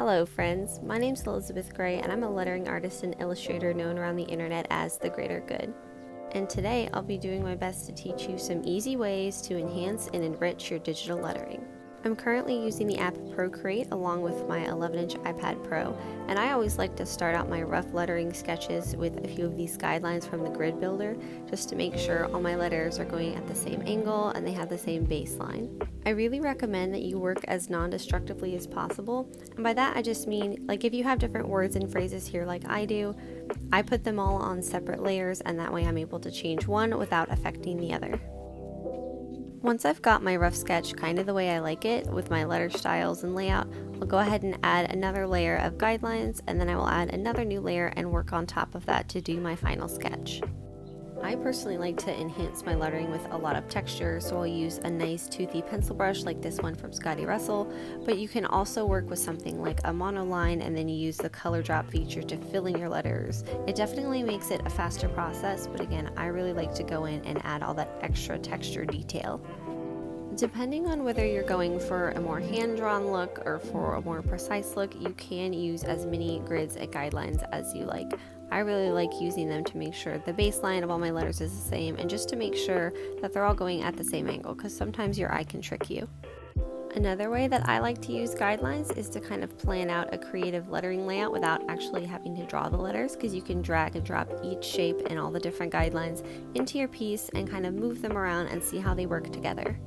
Hello friends, my name's Elizabeth Gray and I'm a lettering artist and illustrator known around the internet as The Greater Good. And today I'll be doing my best to teach you some easy ways to enhance and enrich your digital lettering. I'm currently using the app Procreate along with my 11-inch iPad Pro, and I always like to start out my rough lettering sketches with a few of these guidelines from the grid builder just to make sure all my letters are going at the same angle and they have the same baseline. I really recommend that you work as non-destructively as possible, and by that I just mean, like, if you have different words and phrases here like I do, I put them all on separate layers and that way I'm able to change one without affecting the other. Once I've got my rough sketch kind of the way I like it with my letter styles and layout, I'll go ahead and add another layer of guidelines, and then I will add another new layer and work on top of that to do my final sketch. I personally like to enhance my lettering with a lot of texture, so I'll use a nice toothy pencil brush like this one from Scotty Russell, but you can also work with something like a monoline and then you use the color drop feature to fill in your letters. It definitely makes it a faster process, but again, I really like to go in and add all that extra texture detail. Depending on whether you're going for a more hand-drawn look or for a more precise look, you can use as many grids and guidelines as you like. I really like using them to make sure the baseline of all my letters is the same and just to make sure that they're all going at the same angle, because sometimes your eye can trick you. Another way that I like to use guidelines is to kind of plan out a creative lettering layout without actually having to draw the letters, because you can drag and drop each shape and all the different guidelines into your piece and kind of move them around and see how they work together.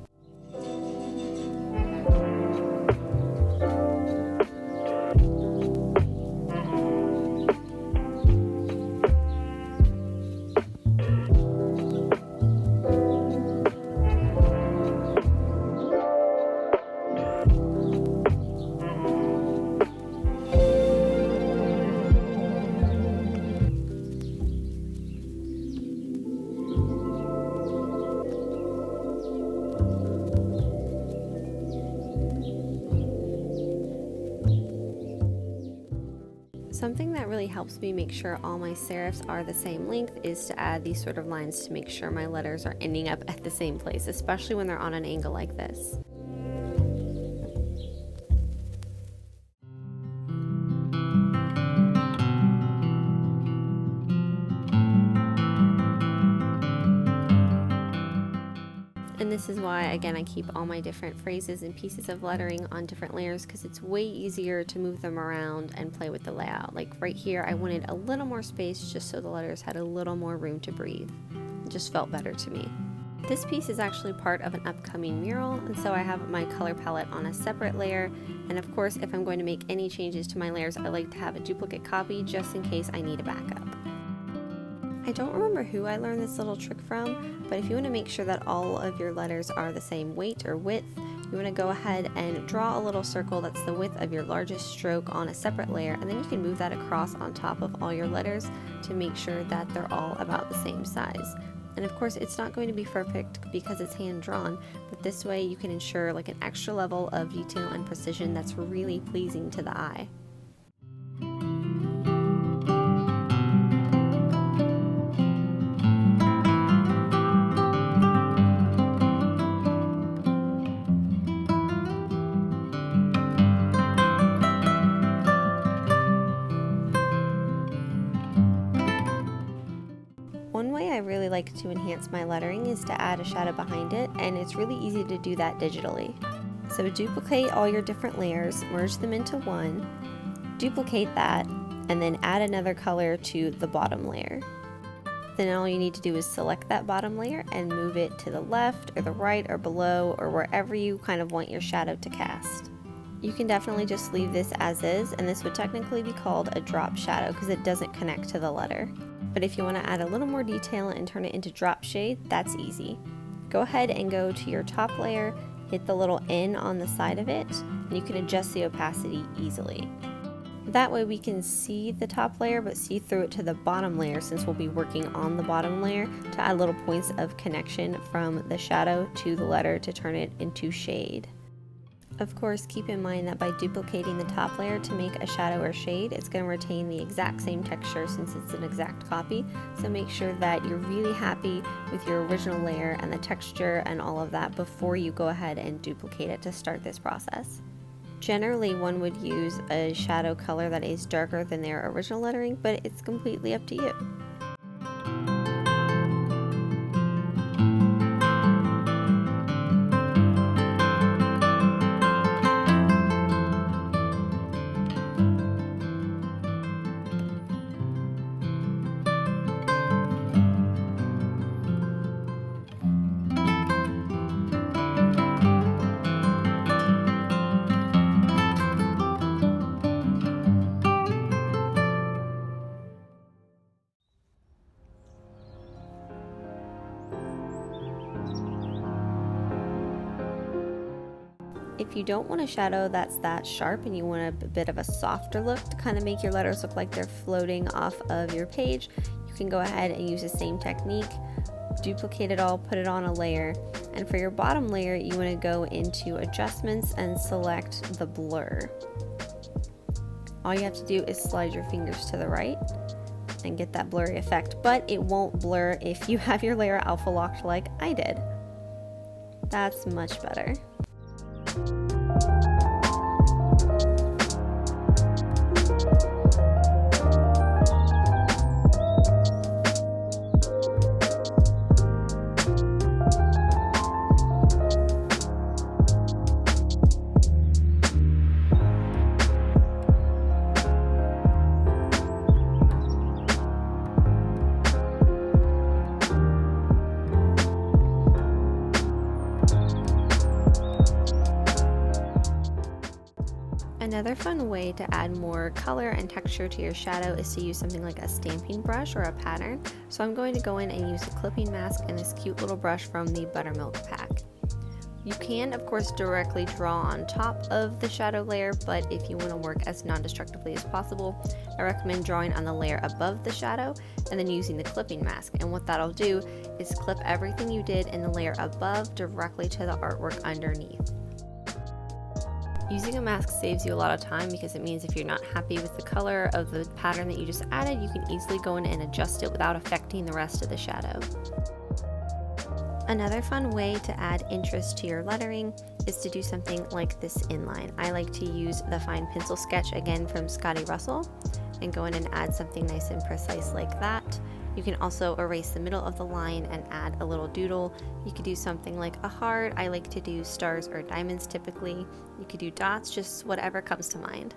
Something that really helps me make sure all my serifs are the same length is to add these sort of lines to make sure my letters are ending up at the same place, especially when they're on an angle like this. And this is why, again, I keep all my different phrases and pieces of lettering on different layers, because it's way easier to move them around and play with the layout. Like right here, I wanted a little more space just so the letters had a little more room to breathe. It just felt better to me. This piece is actually part of an upcoming mural, and so I have my color palette on a separate layer. And of course, if I'm going to make any changes to my layers, I like to have a duplicate copy just in case I need a backup. I don't remember who I learned this little trick from, but if you want to make sure that all of your letters are the same weight or width, you want to go ahead and draw a little circle that's the width of your largest stroke on a separate layer, and then you can move that across on top of all your letters to make sure that they're all about the same size. And of course, it's not going to be perfect because it's hand drawn, but this way you can ensure like an extra level of detail and precision that's really pleasing to the eye. One way I really like to enhance my lettering is to add a shadow behind it, and it's really easy to do that digitally. So duplicate all your different layers, merge them into one, duplicate that, and then add another color to the bottom layer. Then all you need to do is select that bottom layer and move it to the left or the right or below or wherever you kind of want your shadow to cast. You can definitely just leave this as is, and this would technically be called a drop shadow because it doesn't connect to the letter. But if you want to add a little more detail and turn it into drop shade, that's easy. Go ahead and go to your top layer, hit the little N on the side of it, and you can adjust the opacity easily. That way we can see the top layer but see through it to the bottom layer, since we'll be working on the bottom layer to add little points of connection from the shadow to the letter to turn it into shade. Of course, keep in mind that by duplicating the top layer to make a shadow or shade, it's going to retain the exact same texture since it's an exact copy. So make sure that you're really happy with your original layer and the texture and all of that before you go ahead and duplicate it to start this process. Generally, one would use a shadow color that is darker than their original lettering, but it's completely up to you. If you don't want a shadow that's that sharp and you want a bit of a softer look to kind of make your letters look like they're floating off of your page, you can go ahead and use the same technique, duplicate it all, put it on a layer, and for your bottom layer you want to go into adjustments and select the blur. All you have to do is slide your fingers to the right and get that blurry effect, but it won't blur if you have your layer alpha locked like I did. That's much better. Another fun way to add more color and texture to your shadow is to use something like a stamping brush or a pattern. So I'm going to go in and use a clipping mask and this cute little brush from the Buttermilk pack. You can, of course, directly draw on top of the shadow layer, but if you want to work as non-destructively as possible, I recommend drawing on the layer above the shadow and then using the clipping mask. And what that'll do is clip everything you did in the layer above directly to the artwork underneath. Using a mask saves you a lot of time because it means if you're not happy with the color of the pattern that you just added, you can easily go in and adjust it without affecting the rest of the shadow. Another fun way to add interest to your lettering is to do something like this inline. I like to use the fine pencil sketch again from Scotty Russell and go in and add something nice and precise like that. You can also erase the middle of the line and add a little doodle. You could do something like a heart. I like to do stars or diamonds typically. You could do dots, just whatever comes to mind.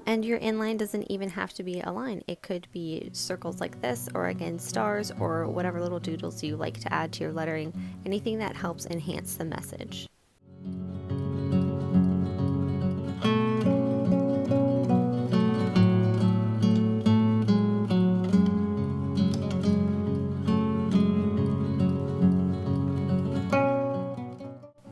And your inline doesn't even have to be a line. It could be circles like this, or again stars, or whatever little doodles you like to add to your lettering. Anything that helps enhance the message.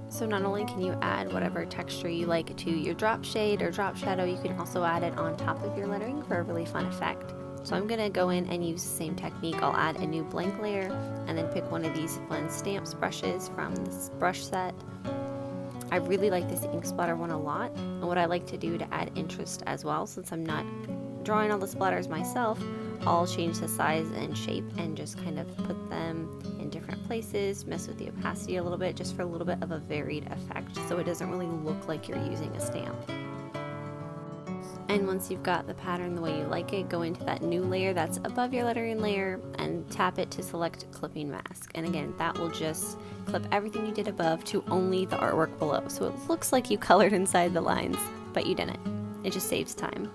So not only can you add whatever texture you like to your drop shade or drop shadow, you can also add it on top of your lettering for a really fun effect. So I'm going to go in and use the same technique. I'll add a new blank layer and then pick one of these fun stamps brushes from this brush set. I really like this ink splatter one a lot, and what I like to do to add interest as well, since I'm not drawing all the splatters myself, I'll change the size and shape and just kind of put them in different places, mess with the opacity a little bit just for a little bit of a varied effect so it doesn't really look like you're using a stamp. And once you've got the pattern the way you like it, go into that new layer that's above your lettering layer and tap it to select clipping mask. And again, that will just clip everything you did above to only the artwork below. So it looks like you colored inside the lines, but you didn't. It just saves time.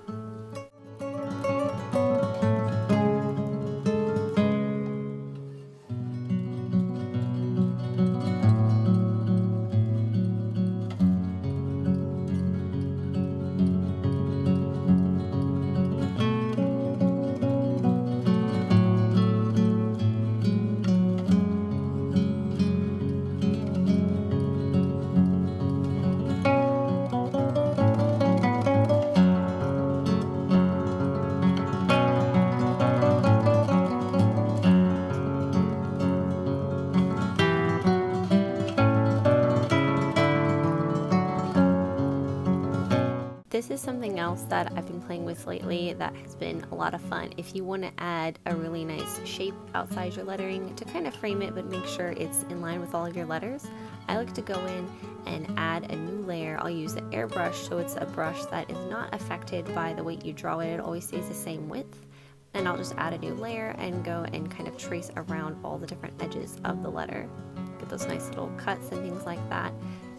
This is something else that I've been playing with lately that has been a lot of fun. If you want to add a really nice shape outside your lettering to kind of frame it but make sure it's in line with all of your letters, I like to go in and add a new layer. I'll use the airbrush, so it's a brush that is not affected by the way you draw it. It always stays the same width. And I'll just add a new layer and go and kind of trace around all the different edges of the letter. Get those nice little cuts and things like that.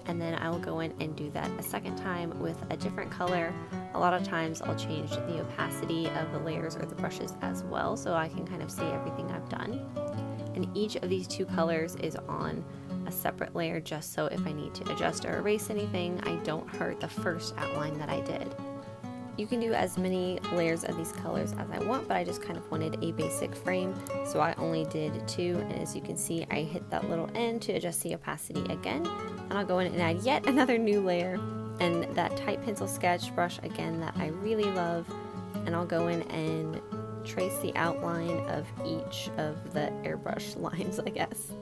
And then I will go in and do that a second time with a different color. A lot of times I'll change the opacity of the layers or the brushes as well, so I can kind of see everything I've done. And each of these two colors is on a separate layer, just so if I need to adjust or erase anything, I don't hurt the first outline that I did. You can do as many layers of these colors as I want, but I just kind of wanted a basic frame, so I only did 2, and as you can see, I hit that little end to adjust the opacity again, and I'll go in and add yet another new layer, and that tight pencil sketch brush again that I really love, and I'll go in and trace the outline of each of the airbrush lines, I guess.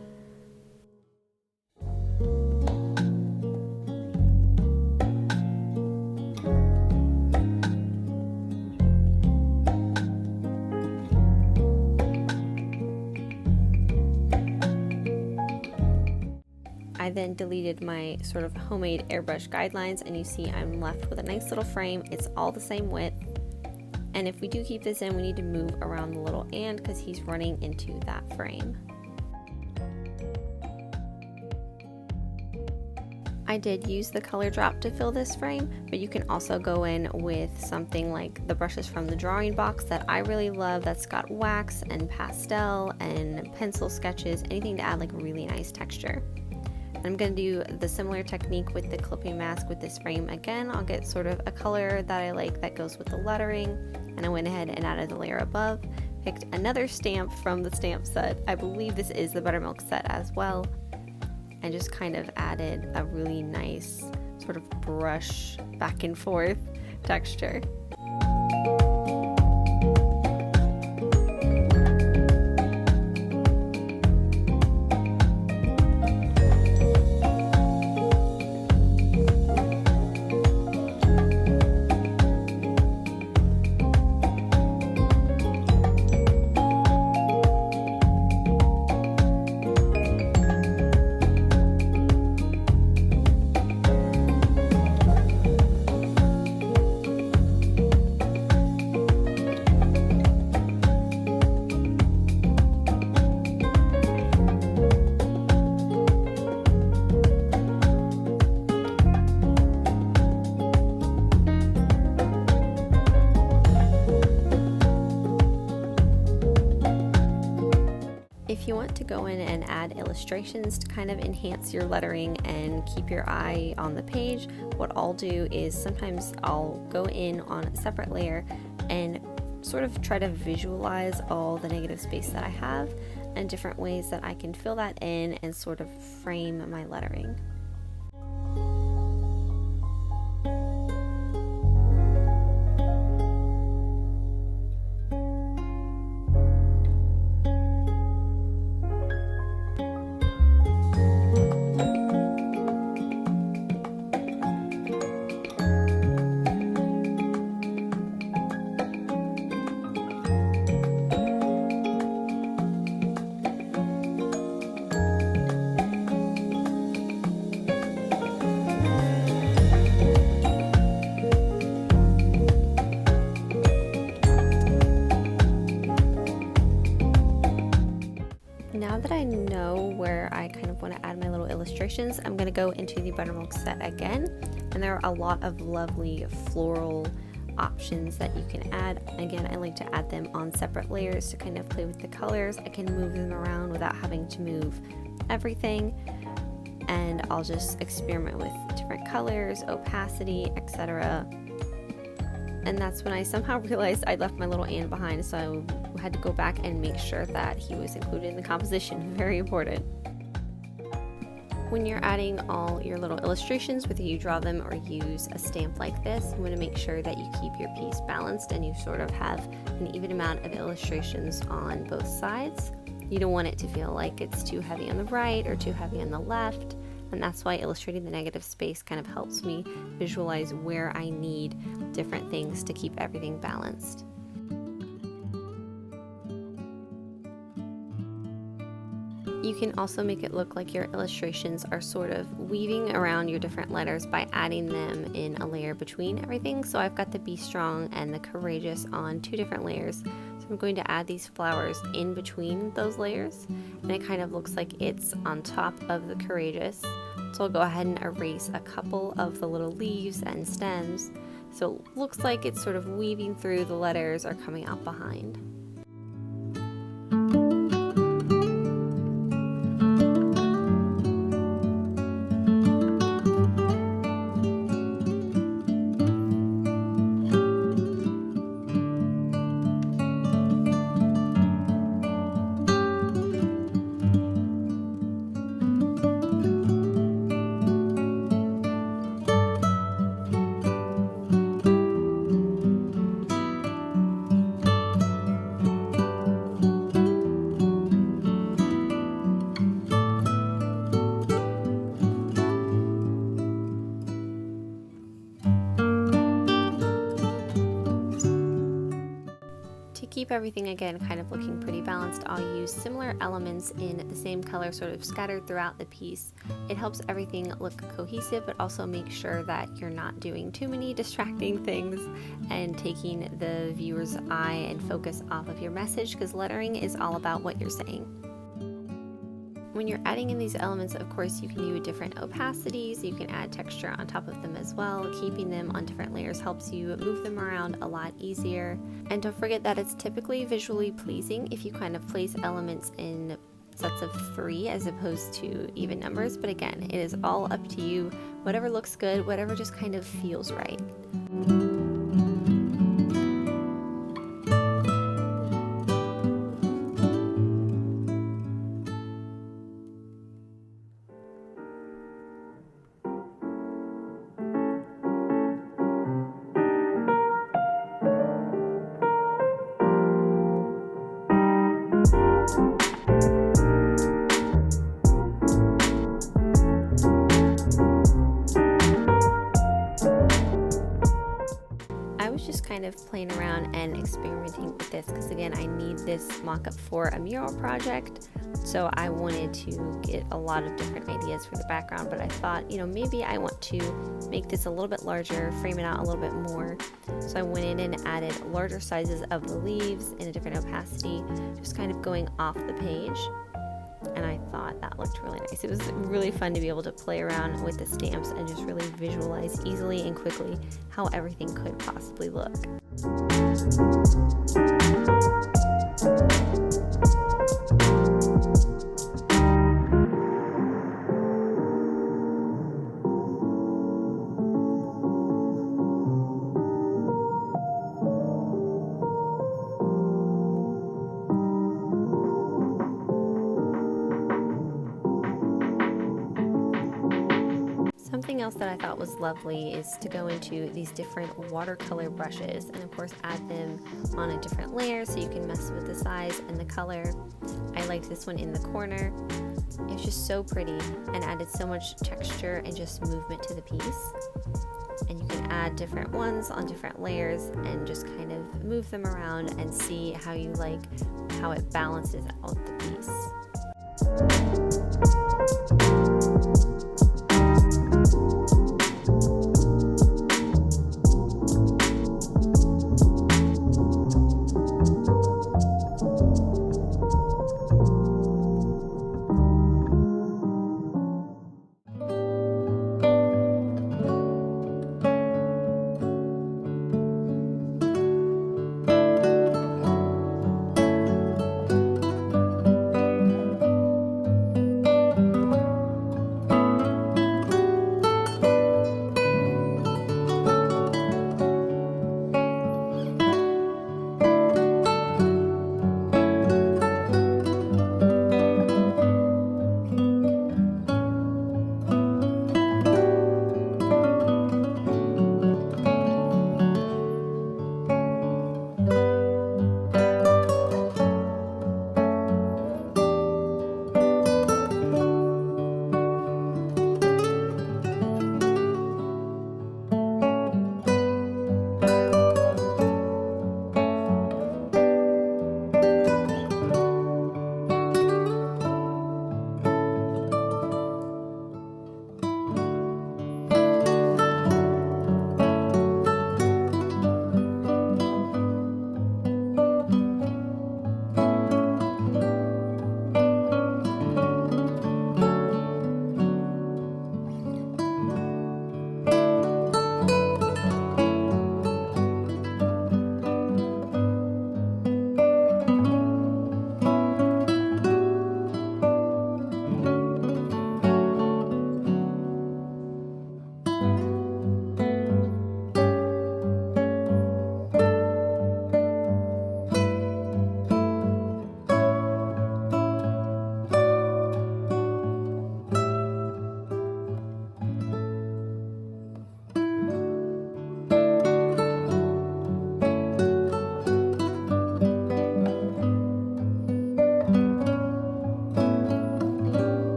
I then deleted my sort of homemade airbrush guidelines, and you see I'm left with a nice little frame. It's all the same width, and if we do keep this in, we need to move around the little and because he's running into that frame. I did use the color drop to fill this frame, but you can also go in with something like the brushes from the drawing box that I really love, that's got wax and pastel and pencil sketches, anything to add like really nice texture. I'm going to do the similar technique with the clipping mask with this frame again. I'll get sort of a color that I like that goes with the lettering, and I went ahead and added the layer above, picked another stamp from the stamp set. I believe this is the buttermilk set as well, and just kind of added a really nice sort of brush back and forth texture. If you want to go in and add illustrations to kind of enhance your lettering and keep your eye on the page, what I'll do is sometimes I'll go in on a separate layer and sort of try to visualize all the negative space that I have and different ways that I can fill that in and sort of frame my lettering. Now that I know where I kind of want to add my little illustrations, I'm going to go into the buttermilk set again, and there are a lot of lovely floral options that you can add. Again, I like to add them on separate layers to kind of play with the colors. I can move them around without having to move everything, and I'll just experiment with different colors, opacity, etc. And that's when I somehow realized I left my little and behind, so I had to go back and make sure that he was included in the composition. Very important. When you're adding all your little illustrations, whether you draw them or use a stamp like this, you want to make sure that you keep your piece balanced and you sort of have an even amount of illustrations on both sides. You don't want it to feel like it's too heavy on the right or too heavy on the left. And that's why illustrating the negative space kind of helps me visualize where I need different things to keep everything balanced. You can also make it look like your illustrations are sort of weaving around your different letters by adding them in a layer between everything. So I've got the Be Strong and the Courageous on 2 different layers. So I'm going to add these flowers in between those layers, and it kind of looks like it's on top of the Courageous. So I'll go ahead and erase a couple of the little leaves and stems. So it looks like it's sort of weaving through, the letters are coming out behind. To keep everything again kind of looking pretty balanced, I'll use similar elements in the same color sort of scattered throughout the piece. It helps everything look cohesive, but also make sure that you're not doing too many distracting things and taking the viewer's eye and focus off of your message, because lettering is all about what you're saying. When you're adding in these elements, of course, you can do different opacities. You can add texture on top of them as well. Keeping them on different layers helps you move them around a lot easier. And don't forget that it's typically visually pleasing if you kind of place elements in sets of 3 as opposed to even numbers. But again, it is all up to you. Whatever looks good, whatever just kind of feels right. Just kind of playing around and experimenting with this because again, I need this mock-up for a mural project, so I wanted to get a lot of different ideas for the background, but I thought, you know, maybe I want to make this a little bit larger, frame it out a little bit more. So I went in and added larger sizes of the leaves in a different opacity, just kind of going off the page. And I thought that looked really nice. It was really fun to be able to play around with the stamps and just really visualize easily and quickly how everything could possibly look. Something else that I thought was lovely is to go into these different watercolor brushes and of course add them on a different layer so you can mess with the size and the color. I liked this one in the corner. It's just so pretty and added so much texture and just movement to the piece. And you can add different ones on different layers and just kind of move them around and see how you like how it balances out the piece.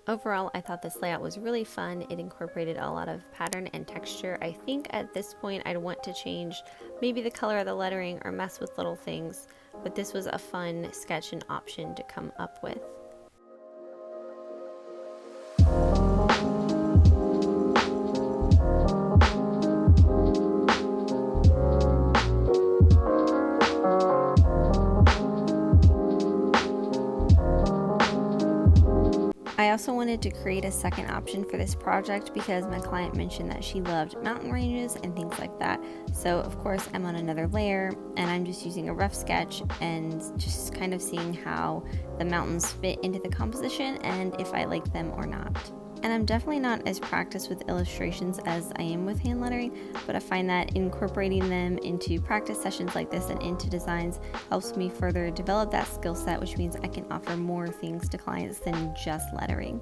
Overall, I thought this layout was really fun. It incorporated a lot of pattern and texture. I think at this point I'd want to change maybe the color of the lettering or mess with little things, but this was a fun sketch and option to come up with. I also wanted to create a second option for this project because my client mentioned that she loved mountain ranges and things like that. So of course I'm on another layer and I'm just using a rough sketch and just kind of seeing how the mountains fit into the composition and if I like them or not. And I'm definitely not as practiced with illustrations as I am with hand lettering, but I find that incorporating them into practice sessions like this and into designs helps me further develop that skill set, which means I can offer more things to clients than just lettering.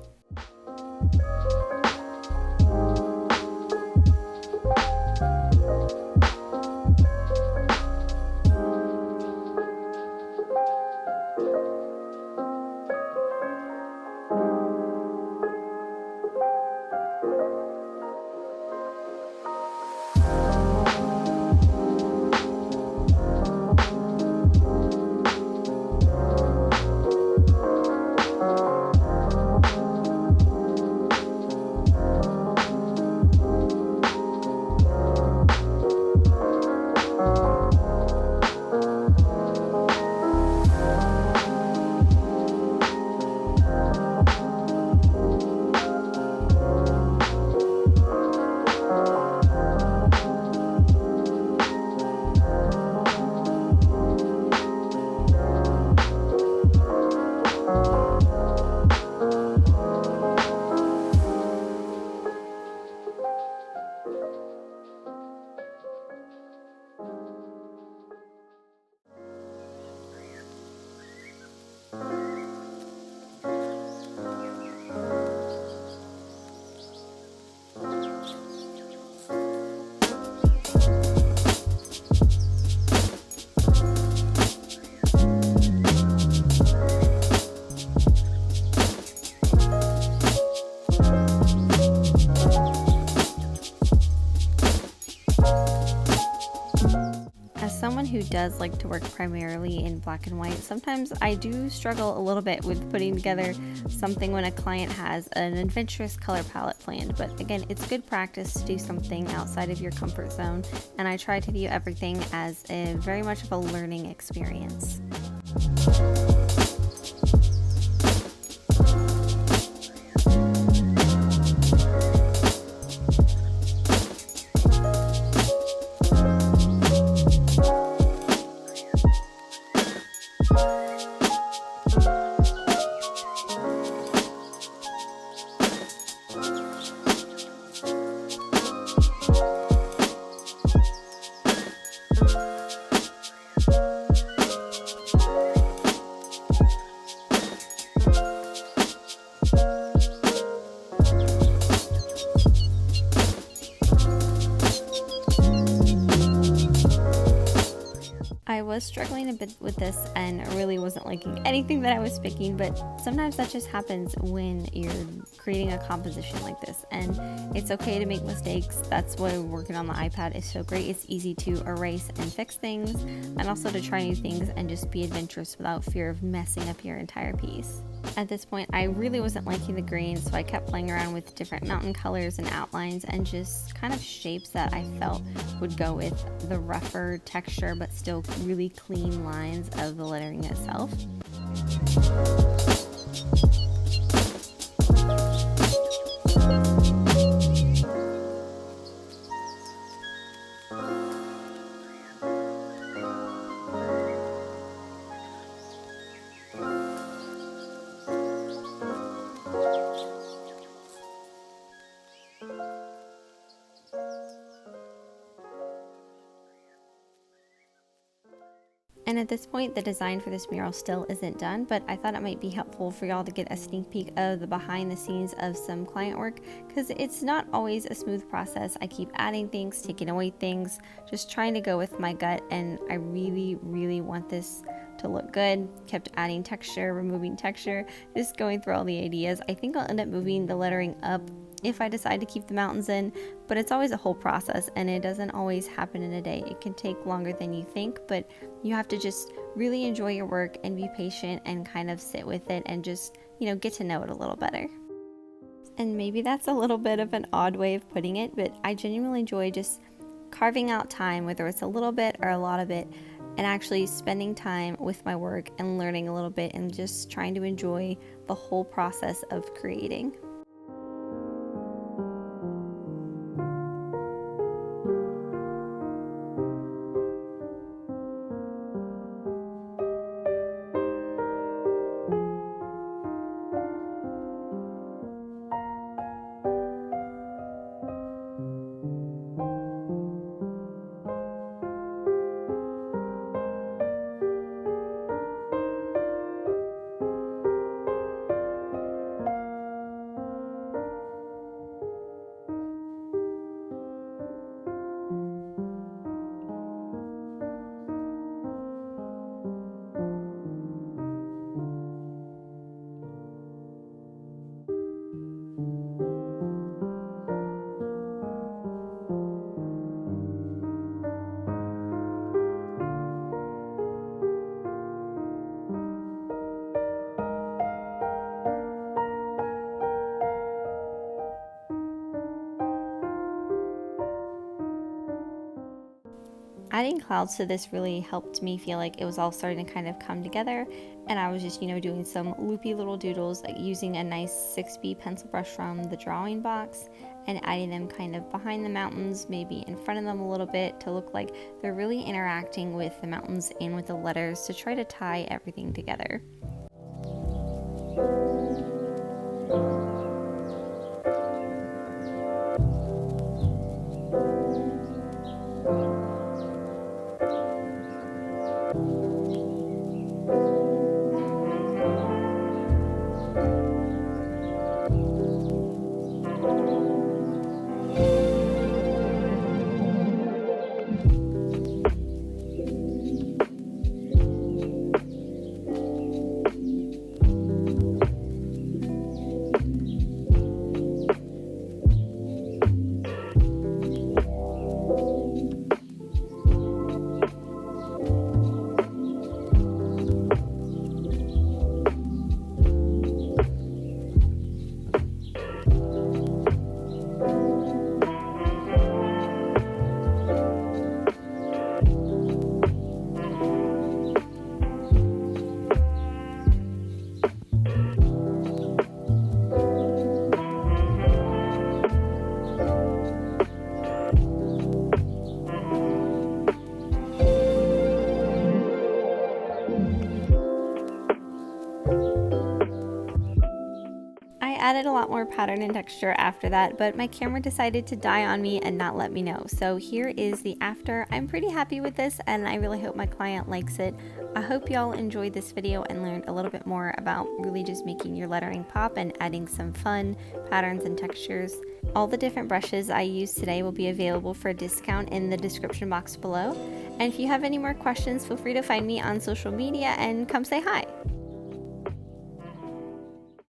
Someone who does like to work primarily in black and white, sometimes I do struggle a little bit with putting together something when a client has an adventurous color palette planned, but again, it's good practice to do something outside of your comfort zone, and I try to view everything as a very much of a learning experience. I was struggling a bit with this and really wasn't liking anything that I was picking, but sometimes that just happens when you're creating a composition like this, and it's okay to make mistakes. That's why working on the iPad is so great. It's easy to erase and fix things, and also to try new things and just be adventurous without fear of messing up your entire piece. At this point, I really wasn't liking the green, so I kept playing around with different mountain colors and outlines and just kind of shapes that I felt would go with the rougher texture but still really clean lines of the lettering itself. And at this point, the design for this mural still isn't done, but I thought it might be helpful for y'all to get a sneak peek of the behind the scenes of some client work, because it's not always a smooth process. I keep adding things, taking away things, just trying to go with my gut, and I really, really want this to look good. Kept adding texture, removing texture, just going through all the ideas. I think I'll end up moving the lettering up if I decide to keep the mountains in, but it's always a whole process and it doesn't always happen in a day. It can take longer than you think, but you have to just really enjoy your work and be patient and kind of sit with it and just, get to know it a little better. And maybe that's a little bit of an odd way of putting it, but I genuinely enjoy just carving out time, whether it's a little bit or a lot of it, and actually spending time with my work and learning a little bit and just trying to enjoy the whole process of creating. Adding clouds to this really helped me feel like it was all starting to kind of come together, and I was just, doing some loopy little doodles, like using a nice 6B pencil brush from the drawing box and adding them kind of behind the mountains, maybe in front of them a little bit, to look like they're really interacting with the mountains and with the letters to try to tie everything together. Added a lot more pattern and texture after that, but my camera decided to die on me and not let me know. So here is the after. I'm pretty happy with this and I really hope my client likes it. I hope y'all enjoyed this video and learned a little bit more about really just making your lettering pop and adding some fun patterns and textures. All the different brushes I used today will be available for a discount in the description box below. And if you have any more questions, feel free to find me on social media and come say hi.